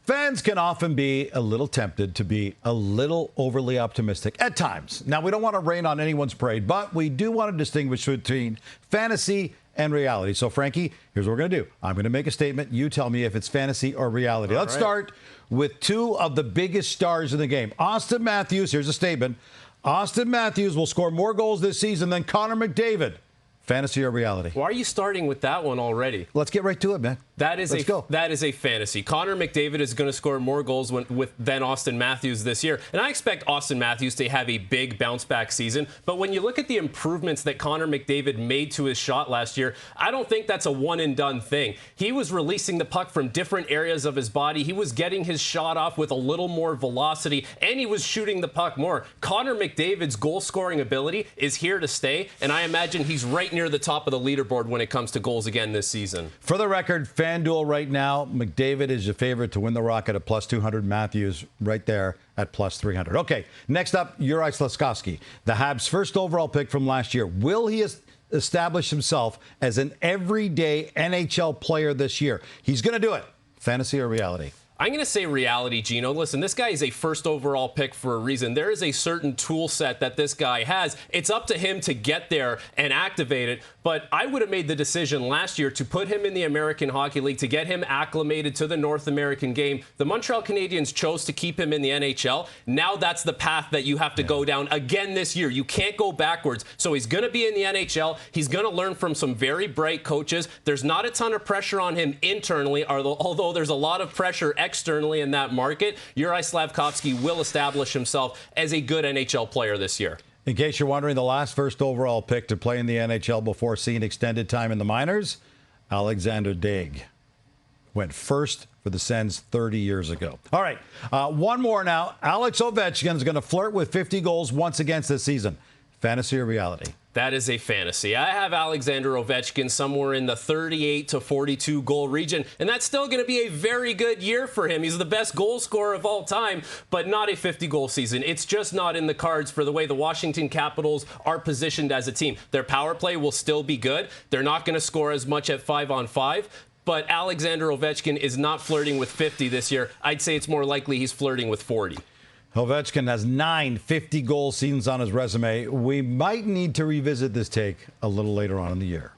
Fans can often be a little tempted to be a little overly optimistic at times. Now, we don't want to rain on anyone's parade, but we do want to distinguish between fantasy and reality. So, Frankie, here's what we're going to do. I'm going to make a statement. You tell me if it's fantasy or reality. Let's start with two of the biggest stars in the game. Austin Matthews, here's a statement. Austin Matthews will score more goals this season than Connor McDavid. Fantasy or reality? Why are you starting with that one already? Let's get right to it, man. That is a fantasy. Connor McDavid is going to score more goals than Austin Matthews this year. And I expect Austin Matthews to have a big bounce-back season. But when you look at the improvements that Connor McDavid made to his shot last year, I don't think that's a one-and-done thing. He was releasing the puck from different areas of his body. He was getting his shot off with a little more velocity, and he was shooting the puck more. Connor McDavid's goal-scoring ability is here to stay, and I imagine he's right near the top of the leaderboard when it comes to goals again this season. For the record, FanDuel right now, McDavid is your favorite to win the Rocket at plus 200. Matthews right there at plus 300. Okay, next up, Slafkovsky, the Habs' first overall pick from last year. Will he establish himself as an everyday NHL player this year? He's going to do it. Fantasy or reality? I'm going to say reality, Gino. Listen, this guy is a first overall pick for a reason. There is a certain tool set that this guy has. It's up to him to get there and activate it. But I would have made the decision last year to put him in the American Hockey League, to get him acclimated to the North American game. The Montreal Canadiens chose to keep him in the NHL. Now that's the path that you have to go down again this year. You can't go backwards. So he's going to be in the NHL. He's going to learn from some very bright coaches. There's not a ton of pressure on him internally, although there's a lot of pressure externally in that market. Slafkovsky will establish himself as a good NHL player this year. In case you're wondering, the last first overall pick to play in the NHL before seeing extended time in the minors, Alexander Daig went first for the Sens 30 years ago. All right, one more now. Alex Ovechkin is going to flirt with 50 goals once again this season. Fantasy or reality? That is a fantasy. I have Alexander Ovechkin somewhere in the 38 to 42 goal region, and that's still going to be a very good year for him. He's the best goal scorer of all time, but not a 50-goal season. It's just not in the cards for the way the Washington Capitals are positioned as a team. Their power play will still be good. They're not going to score as much at 5-on-5, but Alexander Ovechkin is not flirting with 50 this year. I'd say it's more likely he's flirting with 40. Ovechkin has 9 50-goal seasons on his resume. We might need to revisit this take a little later on in the year.